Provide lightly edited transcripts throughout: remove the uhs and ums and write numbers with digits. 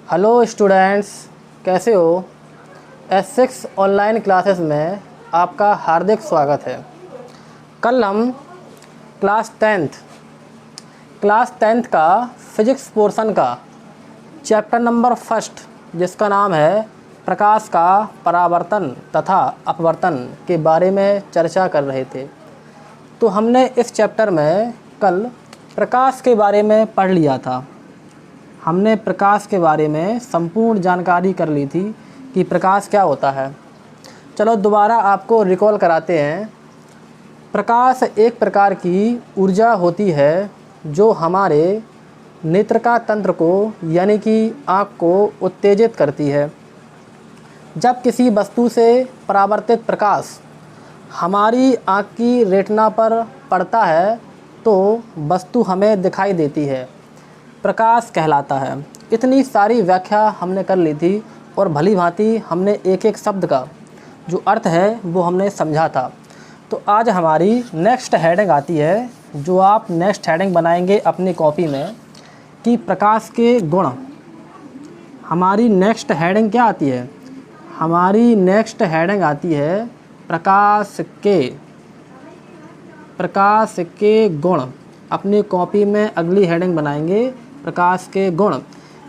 Hello students, कैसे हो। S6 online classes में आपका हार्दिक स्वागत है। कल हम क्लास टेंथ का फिजिक्स पोर्शन का चैप्टर नंबर 1 जिसका नाम है प्रकाश का परावर्तन तथा अपवर्तन के बारे में चर्चा कर रहे थे। तो हमने इस चैप्टर में कल प्रकाश के बारे में पढ़ लिया था। हमने प्रकाश के बारे में संपूर्ण जानकारी कर ली थी कि प्रकाश क्या होता है। चलो दोबारा आपको रिकॉल कराते हैं। प्रकाश एक प्रकार की ऊर्जा होती है जो हमारे नेत्रिका तंत्र को यानी कि आँख को उत्तेजित करती है। जब किसी वस्तु से परावर्तित प्रकाश हमारी आँख की रेटिना पर पड़ता है तो वस्तु हमें दिखाई देती है, प्रकाश कहलाता है। इतनी सारी व्याख्या हमने कर ली थी और भली भांति हमने एक एक शब्द का जो अर्थ है वो हमने समझा था। तो आज हमारी नेक्स्ट हेडिंग आती है, जो आप नेक्स्ट हेडिंग बनाएंगे अपनी कॉपी में कि प्रकाश के गुण। हमारी नेक्स्ट हेडिंग क्या आती है? हमारी नेक्स्ट हेडिंग आती है प्रकाश के गुण। अपनी कॉपी में अगली हेडिंग बनाएंगे प्रकाश के गुण,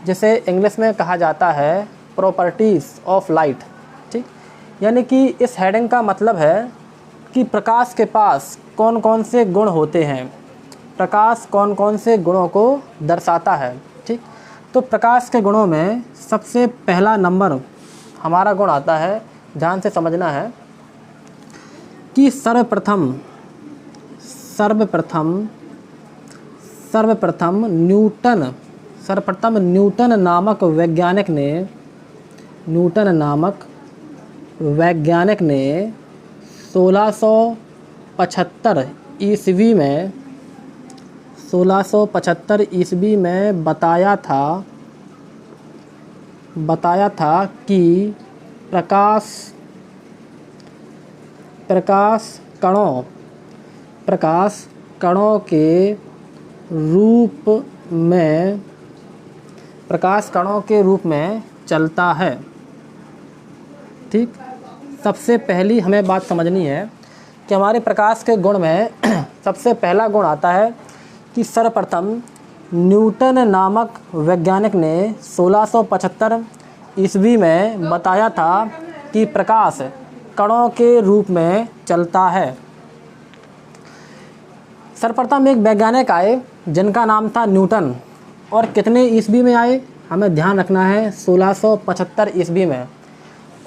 जिसे इंग्लिश में कहा जाता है प्रॉपर्टीज़ ऑफ लाइट। ठीक, यानी कि इस हेडिंग का मतलब है कि प्रकाश के पास कौन कौन से गुण होते हैं, प्रकाश कौन कौन से गुणों को दर्शाता है। ठीक, तो प्रकाश के गुणों में सबसे पहला नंबर हमारा गुण आता है, ध्यान से समझना है कि सर्वप्रथम न्यूटन नामक वैज्ञानिक ने 1675 ईस्वी में बताया था कि प्रकाश कणों के रूप में चलता है। ठीक, सबसे पहली हमें बात समझनी है कि हमारे प्रकाश के गुण में सबसे पहला गुण आता है कि सर्वप्रथम न्यूटन नामक वैज्ञानिक ने 1675 ईस्वी में बताया था कि प्रकाश कणों के रूप में चलता है। सर्वप्रथम एक वैज्ञानिक आए जिनका नाम था न्यूटन, और कितने ईस्वी में आए हमें ध्यान रखना है, 1675 ईस्वी में।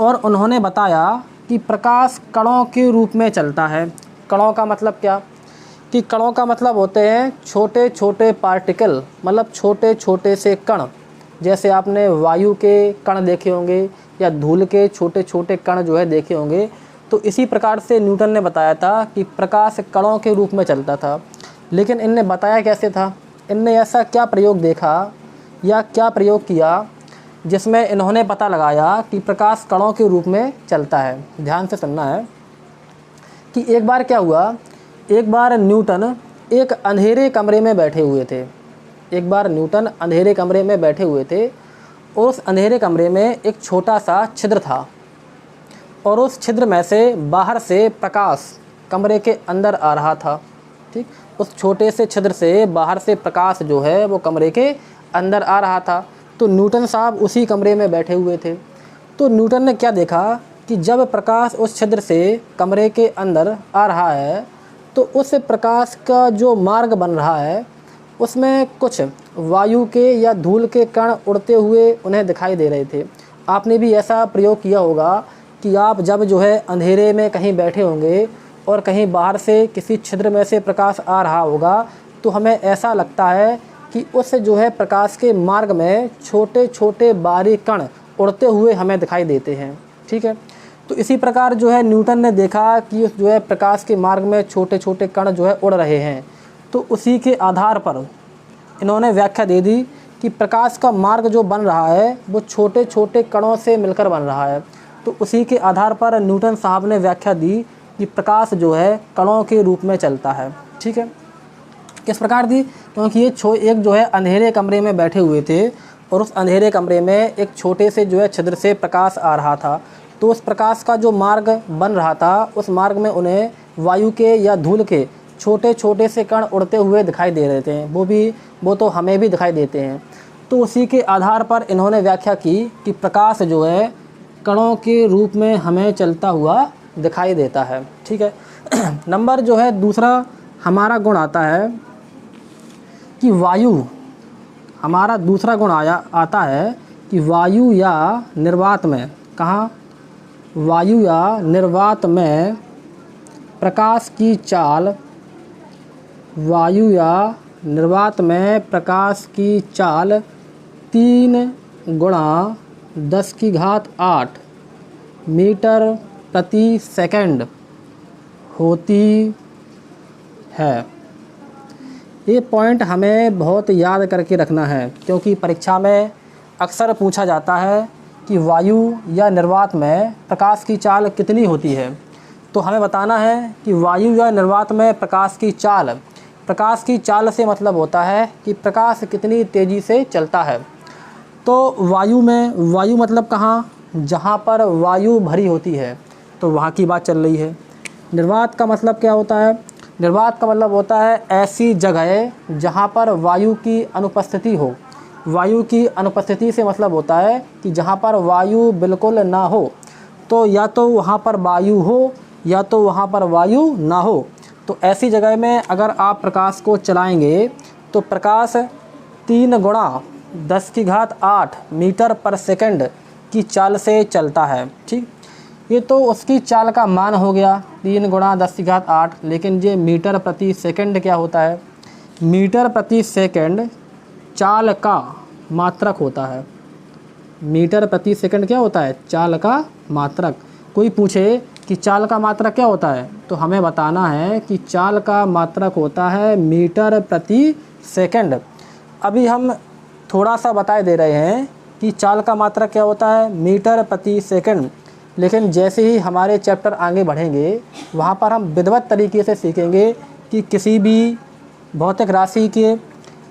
और उन्होंने बताया कि प्रकाश कणों के रूप में चलता है। कणों का मतलब क्या? कि कणों का मतलब होते हैं छोटे छोटे पार्टिकल, मतलब छोटे छोटे से कण। जैसे आपने वायु के कण देखे होंगे या धूल के छोटे छोटे कण जो है देखे होंगे। तो इसी प्रकार से न्यूटन ने बताया था कि प्रकाश कणों के रूप में चलता था। लेकिन इनने बताया कैसे था? इनने ऐसा क्या प्रयोग देखा या क्या प्रयोग किया जिसमें इन्होंने पता लगाया कि प्रकाश कणों के रूप में चलता है। ध्यान से सुनना है कि एक बार क्या हुआ, एक बार न्यूटन एक अंधेरे कमरे में बैठे हुए थे। और उस अंधेरे कमरे में एक छोटा सा छिद्र था, और उस छिद्र में से बाहर से प्रकाश कमरे के अंदर आ रहा था। ठीक, उस छोटे से छिद्र से बाहर से प्रकाश जो है वो कमरे के अंदर आ रहा था। तो न्यूटन साहब उसी कमरे में बैठे हुए थे। तो न्यूटन ने क्या देखा कि जब प्रकाश उस छिद्र से कमरे के अंदर आ रहा है तो उस प्रकाश का जो मार्ग बन रहा है उसमें कुछ वायु के या धूल के कण उड़ते हुए उन्हें दिखाई दे रहे थे। आपने भी ऐसा प्रयोग किया होगा कि आप जब जो है अंधेरे में कहीं बैठे होंगे और कहीं बाहर से किसी छिद्र में से प्रकाश आ रहा होगा तो हमें ऐसा लगता है कि उस जो है प्रकाश के मार्ग में छोटे छोटे बारीक कण उड़ते हुए हमें दिखाई देते हैं। ठीक है, तो इसी प्रकार जो है न्यूटन ने देखा कि उस जो है प्रकाश के मार्ग में छोटे छोटे कण जो है उड़ रहे हैं। तो उसी के आधार पर इन्होंने व्याख्या दे दी कि प्रकाश का मार्ग जो बन रहा है वो छोटे छोटे कणों से मिलकर बन रहा है। तो उसी के आधार पर न्यूटन साहब ने व्याख्या दी कि प्रकाश जो है कणों के रूप में चलता है। ठीक है, किस प्रकार दी? क्योंकि ये एक जो है अंधेरे कमरे में बैठे हुए थे और उस अंधेरे कमरे में एक छोटे से जो है छिद्र से प्रकाश आ रहा था। तो उस प्रकाश का जो मार्ग बन रहा था, उस मार्ग में उन्हें वायु के या धूल के छोटे छोटे से कण उड़ते हुए दिखाई दे रहे थे। वो तो हमें भी दिखाई देते हैं। तो उसी के आधार पर इन्होंने व्याख्या की कि प्रकाश जो है कणों के रूप में हमें चलता हुआ दिखाई देता है। ठीक है। नंबर जो है दूसरा हमारा गुण आता है कि वायु, हमारा दूसरा गुण आता है कि वायु या निर्वात में, कहाँ, वायु या निर्वात में प्रकाश की चाल, वायु या निर्वात में प्रकाश की चाल 3 गुणा 10⁸ मीटर प्रति सेकंड होती है। ये पॉइंट हमें बहुत याद करके रखना है, क्योंकि परीक्षा में अक्सर पूछा जाता है कि वायु या निर्वात में प्रकाश की चाल कितनी होती है। तो हमें बताना है कि वायु या निर्वात में प्रकाश की चाल से मतलब होता है कि प्रकाश कितनी तेज़ी से चलता है। तो वायु मतलब कहाँ, जहाँ पर वायु भरी होती है, तो वहाँ की बात चल रही है। निर्वात का मतलब क्या होता है? निर्वात का मतलब होता है ऐसी जगह जहाँ पर वायु की अनुपस्थिति हो। वायु की अनुपस्थिति से मतलब होता है कि जहाँ पर वायु बिल्कुल ना हो। तो या तो वहाँ पर वायु हो या तो वहाँ पर वायु ना हो। तो ऐसी जगह में अगर आप प्रकाश को चलाएंगे तो प्रकाश 3 गुणा 10⁸ मीटर पर सेकंड की चाल से चलता है। ठीक, ये तो उसकी चाल का मान हो गया 3 गुणा 10⁸। लेकिन ये मीटर प्रति सेकंड क्या होता है? मीटर प्रति सेकंड चाल का मात्रक होता है। मीटर प्रति सेकंड क्या होता है? चाल का मात्रक। कोई पूछे कि चाल का मात्रक क्या होता है, तो हमें बताना है कि चाल का मात्रक होता है मीटर प्रति सेकंड। अभी हम थोड़ा सा बताए दे रहे हैं कि चाल का मात्रक क्या होता है, मीटर प्रति सेकंड। लेकिन जैसे ही हमारे चैप्टर आगे बढ़ेंगे वहाँ पर हम विधिवत तरीके से सीखेंगे कि किसी भी भौतिक राशि के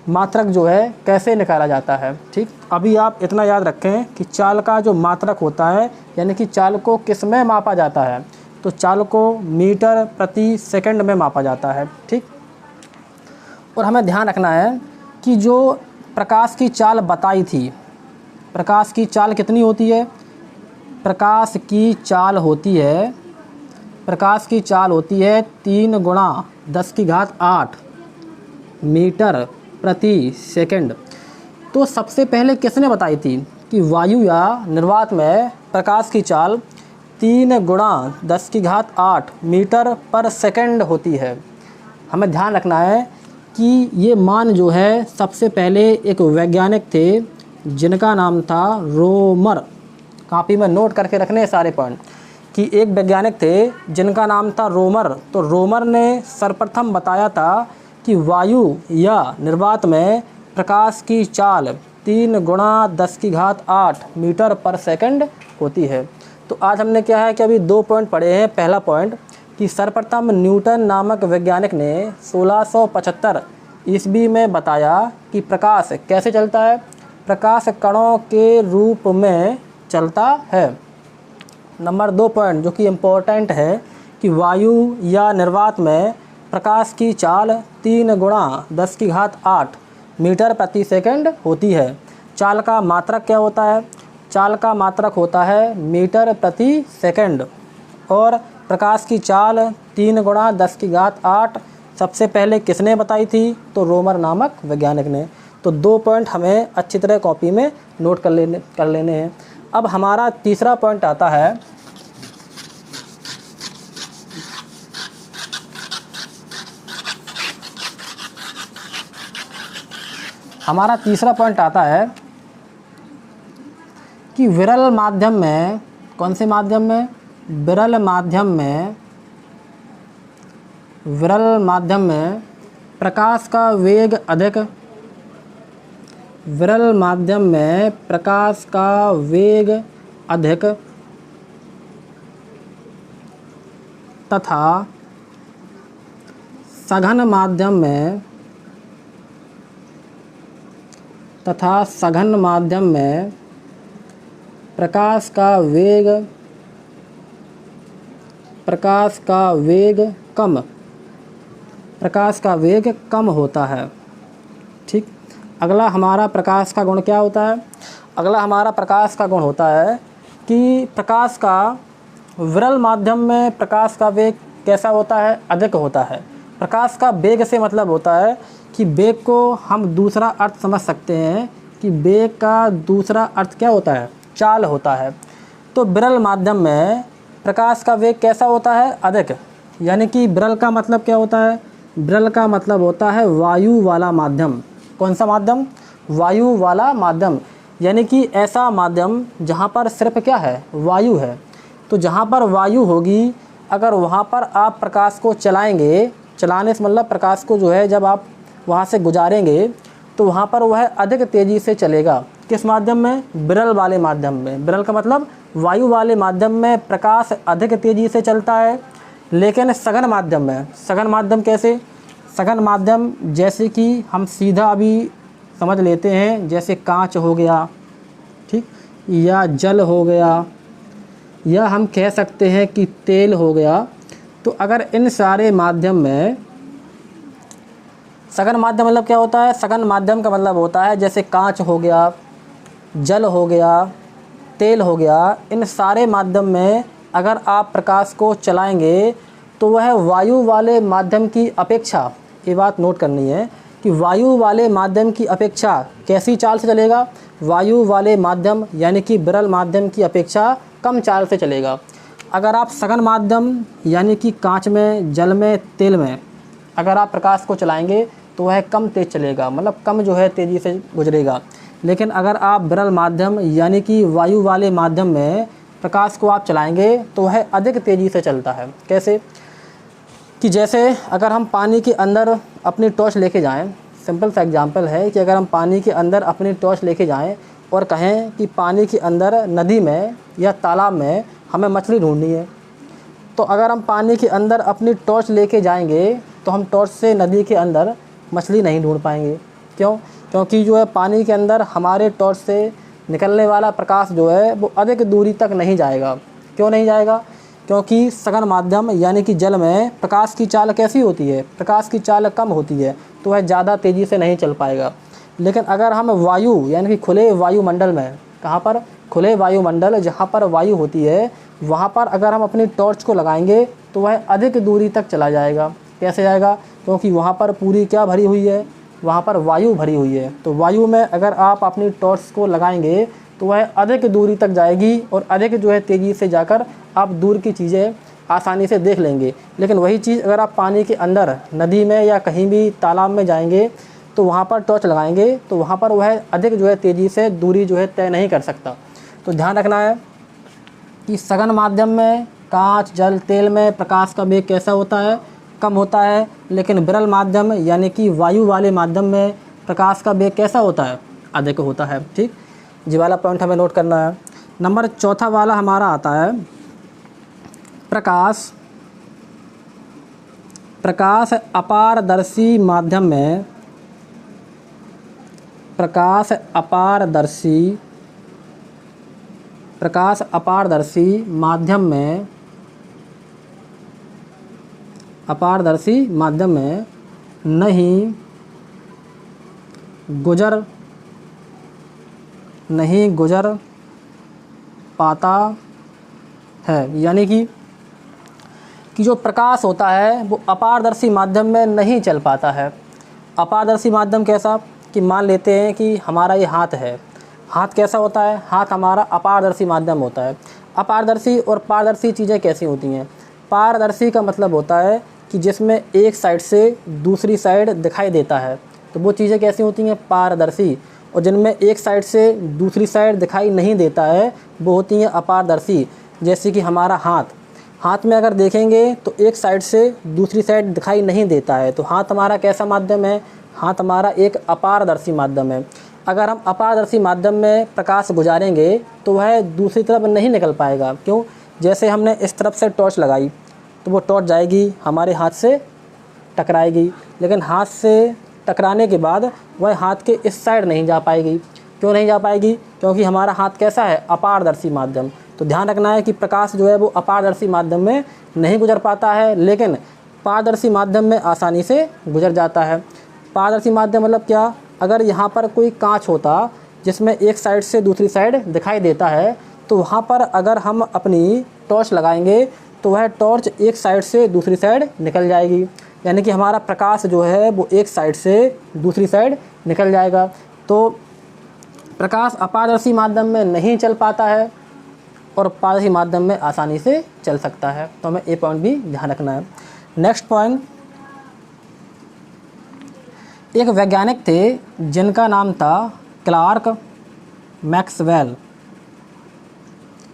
मात्रक जो है कैसे निकाला जाता है। ठीक, अभी आप इतना याद रखें कि चाल का जो मात्रक होता है, यानी कि चाल को किस में मापा जाता है, तो चाल को मीटर प्रति सेकंड में मापा जाता है। ठीक, और हमें ध्यान रखना है कि जो प्रकाश की चाल बताई थी, प्रकाश की चाल कितनी होती है? प्रकाश की चाल होती है 3 गुणा 10⁸ मीटर प्रति सेकंड। तो सबसे पहले किसने बताई थी कि वायु या निर्वात में प्रकाश की चाल 3 गुणा 10⁸ मीटर पर सेकंड होती है। हमें ध्यान रखना है कि ये मान जो है सबसे पहले एक वैज्ञानिक थे जिनका नाम था रोमर। कॉपी में नोट करके रखने सारे पॉइंट कि एक वैज्ञानिक थे जिनका नाम था रोमर। तो रोमर ने सर्वप्रथम बताया था कि वायु या निर्वात में प्रकाश की चाल 3 गुणा 10⁸ मीटर पर सेकंड होती है। तो आज हमने क्या है कि अभी 2 पॉइंट पढ़े हैं। पहला पॉइंट कि सर्वप्रथम न्यूटन नामक वैज्ञानिक ने 1675 ईस्वी में बताया कि प्रकाश कैसे चलता है, प्रकाश कणों के रूप में चलता है। नंबर 2 पॉइंट जो कि इम्पोर्टेंट है कि वायु या निर्वात में प्रकाश की चाल 3 गुणा 10⁸ मीटर प्रति सेकंड होती है। चाल का मात्रक क्या होता है? चाल का मात्रक होता है मीटर प्रति सेकंड। और प्रकाश की चाल 3 गुणा 10⁸ सबसे पहले किसने बताई थी? तो रोमर नामक वैज्ञानिक ने। तो 2 पॉइंट हमें अच्छी तरह कॉपी में नोट कर लेने हैं। अब हमारा तीसरा पॉइंट आता है कि विरल माध्यम में, कौन से माध्यम में? विरल माध्यम में प्रकाश का वेग अधिक, विरल माध्यम में प्रकाश का वेग अधिक तथा सघन माध्यम में तथा सघन माध्यम में प्रकाश का वेग कम होता है। ठीक। अगला हमारा प्रकाश का गुण क्या होता है? अगला हमारा प्रकाश का गुण होता है कि प्रकाश का विरल माध्यम में प्रकाश का वेग कैसा होता है? अधिक होता है। प्रकाश का वेग से मतलब होता है कि वेग को हम दूसरा अर्थ समझ सकते हैं कि वेग का दूसरा अर्थ क्या होता है? चाल होता है। तो विरल माध्यम में प्रकाश का वेग कैसा होता है? अधिक। यानी कि विरल का मतलब क्या होता है? विरल का मतलब होता है वायु वाला माध्यम। कौन सा माध्यम? वायु वाला माध्यम। यानी कि ऐसा माध्यम जहाँ पर सिर्फ क्या है? वायु है। तो जहाँ पर वायु होगी, अगर वहाँ पर आप प्रकाश को चलाएंगे, चलाने से मतलब प्रकाश को जो है जब आप वहाँ से गुजारेंगे तो वहाँ पर वह अधिक तेज़ी से चलेगा। किस माध्यम में? विरल वाले माध्यम में। विरल का मतलब वायु वाले माध्यम में प्रकाश अधिक तेज़ी से चलता है। लेकिन सघन माध्यम में, सघन माध्यम कैसे? सघन माध्यम जैसे कि हम सीधा अभी समझ लेते हैं, जैसे कांच हो गया, ठीक, या जल हो गया, या हम कह सकते हैं कि तेल हो गया। तो अगर इन सारे माध्यम में सघन माध्यम मतलब क्या होता है? सघन माध्यम का मतलब होता है जैसे कांच हो गया, जल हो गया, तेल हो गया, इन सारे माध्यम में अगर आप प्रकाश को चलाएंगे तो वह वायु वाले माध्यम की अपेक्षा, ये बात नोट करनी है कि वायु वाले माध्यम की अपेक्षा कैसी चाल से चलेगा? वायु वाले माध्यम यानी कि विरल माध्यम की अपेक्षा कम चाल से चलेगा। अगर आप सघन माध्यम यानी कि कांच में, जल में, तेल में अगर आप प्रकाश को चलाएंगे तो वह कम तेज़ चलेगा, मतलब कम जो है तेज़ी से गुजरेगा। लेकिन अगर आप विरल माध्यम यानी कि वायु वाले माध्यम में प्रकाश को आप चलाएंगे तो वह अधिक तेज़ी से चलता है। कैसे? कि जैसे अगर हम पानी के अंदर अपनी टॉर्च लेके जाएं, सिंपल सा एग्जांपल है कि अगर हम पानी के अंदर अपनी टॉर्च लेके जाएं और कहें कि पानी के अंदर नदी में या तालाब में हमें मछली ढूंढनी है, तो अगर हम पानी के अंदर अपनी टॉर्च लेके जाएंगे तो हम टॉर्च से नदी के अंदर मछली नहीं ढूंढ पाएंगे। क्यों? क्योंकि जो है पानी के अंदर हमारे टॉर्च से निकलने वाला प्रकाश जो है वो अधिक दूरी तक नहीं जाएगा। क्यों नहीं जाएगा? क्योंकि सघन माध्यम यानी कि जल में प्रकाश की चाल कैसी होती है? प्रकाश की चाल कम होती है, तो वह ज़्यादा तेज़ी से नहीं चल पाएगा। लेकिन अगर हम वायु यानी कि खुले वायुमंडल में, कहाँ पर? खुले वायुमंडल जहाँ पर वायु होती है, वहाँ पर अगर हम अपनी टॉर्च को लगाएंगे तो वह अधिक दूरी तक चला जाएगा। कैसे जाएगा? क्योंकि वहाँ पर पूरी क्या भरी हुई है? वहाँ पर वायु भरी हुई है। तो वायु में अगर आप अपनी टॉर्च को लगाएंगे तो वह अधिक दूरी तक जाएगी और अधिक जो है तेज़ी से जाकर आप दूर की चीज़ें आसानी से देख लेंगे। लेकिन वही चीज़ अगर आप पानी के अंदर, नदी में या कहीं भी तालाब में जाएंगे तो वहाँ पर टॉर्च लगाएंगे तो वहाँ पर वह अधिक जो है तेज़ी से दूरी जो है तय नहीं कर सकता। तो ध्यान रखना है कि सघन माध्यम में कांच, जल, तेल में प्रकाश का वेग कैसा होता है? कम होता है। लेकिन विरल माध्यम यानी कि वायु वाले माध्यम में प्रकाश का वेग कैसा होता है? अधिक होता है। ठीक, जी वाला पॉइंट हमें नोट करना है। नंबर चौथा वाला हमारा आता है प्रकाश अपारदर्शी माध्यम में, प्रकाश अपारदर्शी माध्यम में नहीं गुजर पाता है। यानी कि जो प्रकाश होता है वो अपारदर्शी माध्यम में नहीं चल पाता है। अपारदर्शी माध्यम कैसा? कि मान लेते हैं कि हमारा ये हाथ है। हाथ कैसा होता है? हाथ हमारा अपारदर्शी माध्यम होता है। अपारदर्शी और पारदर्शी चीज़ें कैसी होती हैं? पारदर्शी का मतलब होता है कि जिसमें एक साइड से दूसरी साइड दिखाई देता है, तो वो चीज़ें कैसी होती हैं? पारदर्शी। और जिनमें एक साइड से दूसरी साइड दिखाई नहीं देता है वो होती हैं अपारदर्शी। जैसे कि हमारा हाथ में अगर देखेंगे तो एक साइड से दूसरी साइड दिखाई नहीं देता है, तो हाथ हमारा कैसा माध्यम है? हाथ हमारा एक अपारदर्शी माध्यम है। अगर हम अपारदर्शी माध्यम में प्रकाश गुजारेंगे तो वह दूसरी तरफ नहीं निकल पाएगा। क्यों? जैसे हमने इस तरफ से टॉर्च लगाई तो वो टॉर्च जाएगी, हमारे हाथ से टकराएगी, लेकिन हाथ से टकराने के बाद वह हाथ के इस साइड नहीं जा पाएगी। क्यों नहीं जा पाएगी? क्योंकि हमारा हाथ कैसा है? अपारदर्शी माध्यम। तो ध्यान रखना है कि प्रकाश जो है वो अपारदर्शी माध्यम में नहीं गुजर पाता है, लेकिन पारदर्शी माध्यम में आसानी से गुजर जाता है। पारदर्शी माध्यम मतलब क्या? अगर यहाँ पर कोई कांच होता जिसमें एक साइड से दूसरी साइड दिखाई देता है, तो वहाँ पर अगर हम अपनी टॉर्च लगाएंगे तो वह टॉर्च एक साइड से दूसरी साइड निकल जाएगी, यानी कि हमारा प्रकाश जो है वो एक साइड से दूसरी साइड निकल जाएगा। तो प्रकाश अपारदर्शी माध्यम में नहीं चल पाता है और पारदर्शी माध्यम में आसानी से चल सकता है। तो हमें ये पॉइंट भी ध्यान रखना है। नेक्स्ट पॉइंट, एक वैज्ञानिक थे जिनका नाम था क्लार्क मैक्सवेल।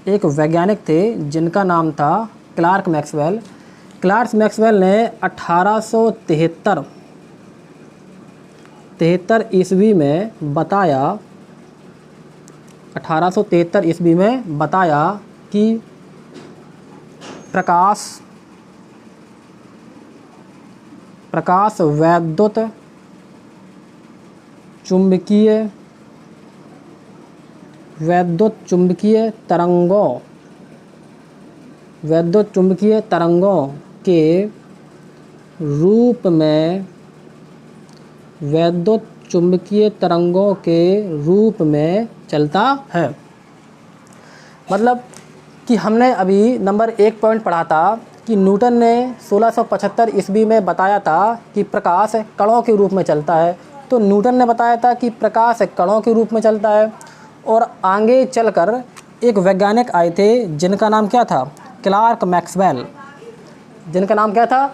एक वैज्ञानिक थे जिनका नाम था क्लार्क मैक्सवेल। क्लार्क मैक्सवेल ने 1873 ईस्वी में बताया 1873 ईस्वी में बताया कि प्रकाश वैद्युत चुंबकीय तरंगों के रूप में चलता है। मतलब कि हमने अभी नंबर 1 पॉइंट पढ़ा था कि न्यूटन ने 1675 ईस्वी में बताया था कि प्रकाश कणों के रूप में चलता है। तो न्यूटन ने बताया था कि प्रकाश कणों के रूप में चलता है, और आगे चलकर एक वैज्ञानिक आए थे जिनका नाम क्या था? Clark Maxwell. जिनका नाम क्या था?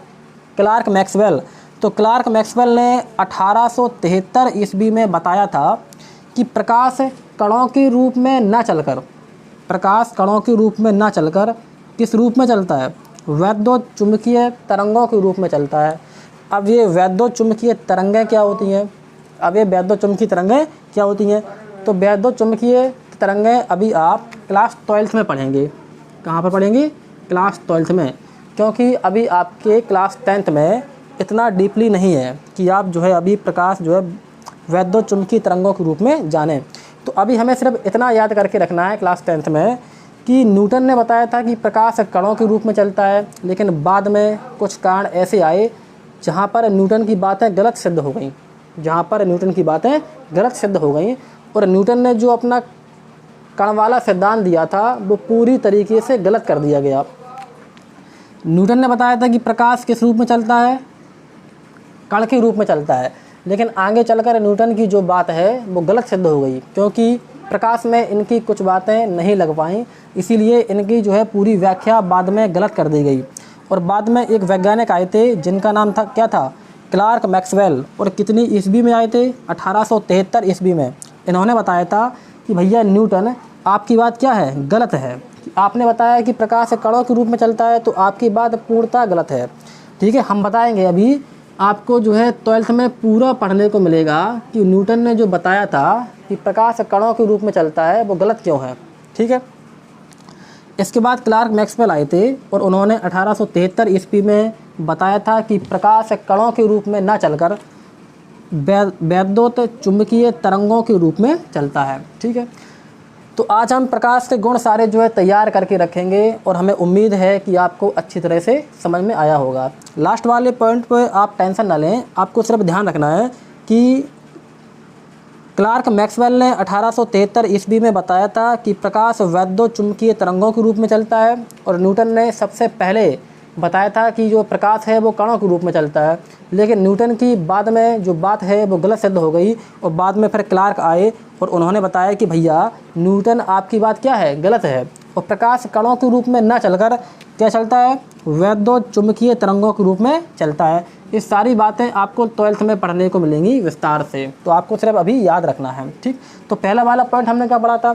Clark Maxwell. तो क्लार्क मैक्सवेल ने 1873 ईस्वी में बताया था कि प्रकाश कणों के रूप में न चलकर किस रूप में चलता है? वैद्युत चुंबकीय तरंगों के रूप में चलता है। अब ये वैद्युत चुंबकीय तरंगें क्या होती हैं? तो वैद्युत चुंबकीय तरंगें अभी आप क्लास 12th में पढ़ेंगे। कहाँ पर पढ़ेंगे? क्लास 12th में, क्योंकि अभी आपके क्लास 10th में इतना डीपली नहीं है कि आप जो है अभी प्रकाश जो है वैद्युत चुंबकीय तरंगों के रूप में जानें। तो अभी हमें सिर्फ इतना याद करके रखना है क्लास 10th में कि न्यूटन ने बताया था कि प्रकाश कणों के रूप में चलता है, लेकिन बाद में कुछ कारण ऐसे आए जहाँ पर न्यूटन की बातें गलत सिद्ध हो गई, और न्यूटन ने जो अपना कण वाला सिद्धांत दिया था वो पूरी तरीके से गलत कर दिया गया। न्यूटन ने बताया था कि प्रकाश किस रूप में चलता है? कण के रूप में चलता है, लेकिन आगे चलकर न्यूटन की जो बात है वो गलत सिद्ध हो गई, क्योंकि प्रकाश में इनकी कुछ बातें नहीं लग पाईं, इसीलिए इनकी जो है पूरी व्याख्या बाद में गलत कर दी गई। और बाद में एक वैज्ञानिक आए थे जिनका नाम था क्या था? Clark Maxwell. और कितनी ईस्वी में आए थे? 1873 ईस्वी में। इन्होंने बताया था कि भैया न्यूटन, आपकी बात क्या है? गलत है। आपने बताया कि प्रकाश कणों के रूप में चलता है, तो आपकी बात पूर्णतः गलत है। ठीक है, हम बताएंगे अभी आपको जो है 12th में पूरा पढ़ने को मिलेगा कि न्यूटन ने जो बताया था कि प्रकाश कणों के रूप में चलता है वो गलत क्यों है। ठीक है, इसके बाद क्लार्क मैक्सवेल आए थे और उन्होंने 1873 ईस्वी में बताया था कि प्रकाश कणों के रूप में न चलकर वैद्युत चुंबकीय तरंगों के रूप में चलता है। ठीक है, तो आज हम प्रकाश के गुण सारे जो है तैयार करके रखेंगे और हमें उम्मीद है कि आपको अच्छी तरह से समझ में आया होगा। लास्ट वाले पॉइंट पे आप टेंशन ना लें, आपको सिर्फ ध्यान रखना है कि क्लार्क मैक्सवेल ने 1873 ईस्वी में बताया था कि प्रकाश वैद्युत चुंबकीय तरंगों के रूप में चलता है, और न्यूटन ने सबसे पहले बताया था कि जो प्रकाश है वो कणों के रूप में चलता है। लेकिन न्यूटन की बाद में जो बात है वो गलत सिद्ध हो गई, और बाद में फिर क्लार्क आए और उन्होंने बताया कि भैया न्यूटन आपकी बात क्या है? गलत है, और प्रकाश कणों के रूप में न चलकर क्या चलता है? वैद्युत चुंबकीय तरंगों के रूप में चलता है। ये सारी बातें आपको 12th में पढ़ने को मिलेंगी विस्तार से, तो आपको सिर्फ अभी याद रखना है। ठीक, तो पहला वाला पॉइंट हमने क्या पढ़ा था?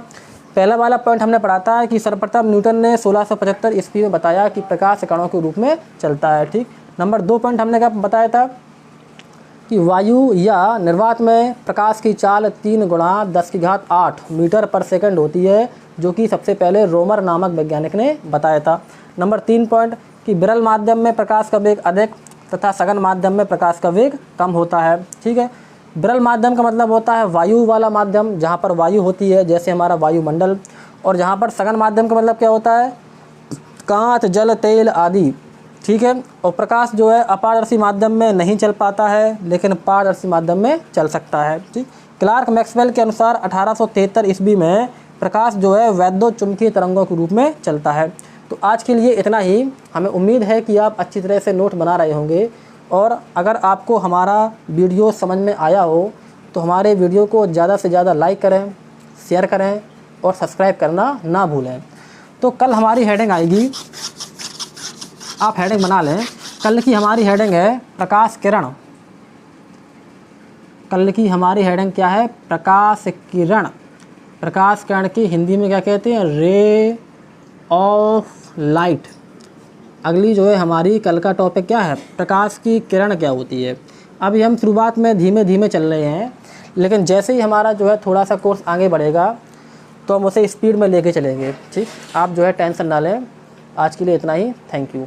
पहला वाला पॉइंट हमने पढ़ा था कि सर्वप्रथम न्यूटन ने 1675 ईस्वी में बताया कि प्रकाश कणों के रूप में चलता है। ठीक, नंबर 2 पॉइंट हमने क्या बताया था कि वायु या निर्वात में प्रकाश की चाल 3 × 10⁸ मीटर पर सेकंड होती है, जो कि सबसे पहले रोमर नामक वैज्ञानिक ने बताया था। नंबर 3 पॉइंट कि विरल माध्यम में प्रकाश का वेग अधिक तथा सघन माध्यम में प्रकाश का वेग कम होता है। ठीक है। विरल माध्यम का मतलब होता है वायु वाला माध्यम, जहाँ पर वायु होती है, जैसे हमारा वायुमंडल। और जहाँ पर सघन माध्यम का मतलब क्या होता है, कांच, जल, तेल आदि। ठीक है। और प्रकाश जो है अपारदर्शी माध्यम में नहीं चल पाता है, लेकिन पारदर्शी माध्यम में चल सकता है। ठीक। क्लार्क मैक्सवेल के अनुसार 1873 ईस्वी में प्रकाश जो है वैद्युत चुंबकीय तरंगों के रूप में चलता है। तो आज के लिए इतना ही। हमें उम्मीद है कि आप अच्छी तरह से नोट बना रहे होंगे, और अगर आपको हमारा वीडियो समझ में आया हो तो हमारे वीडियो को ज़्यादा से ज़्यादा लाइक करें, शेयर करें और सब्सक्राइब करना ना भूलें। तो कल हमारी हेडिंग आएगी, आप हेडिंग बना लें। कल की हमारी हेडिंग है प्रकाश किरण। कल की हमारी हेडिंग क्या है, प्रकाश किरण। प्रकाश किरण की हिंदी में क्या कहते हैं, रे ऑफ लाइट। अगली जो है हमारी कल का टॉपिक क्या है, प्रकाश की किरण क्या होती है। अभी हम शुरुआत में धीमे धीमे चल रहे हैं, लेकिन जैसे ही हमारा जो है थोड़ा सा कोर्स आगे बढ़ेगा तो हम उसे स्पीड में लेके चलेंगे। ठीक। आप जो है टेंशन ना लें। आज के लिए इतना ही। Thank you.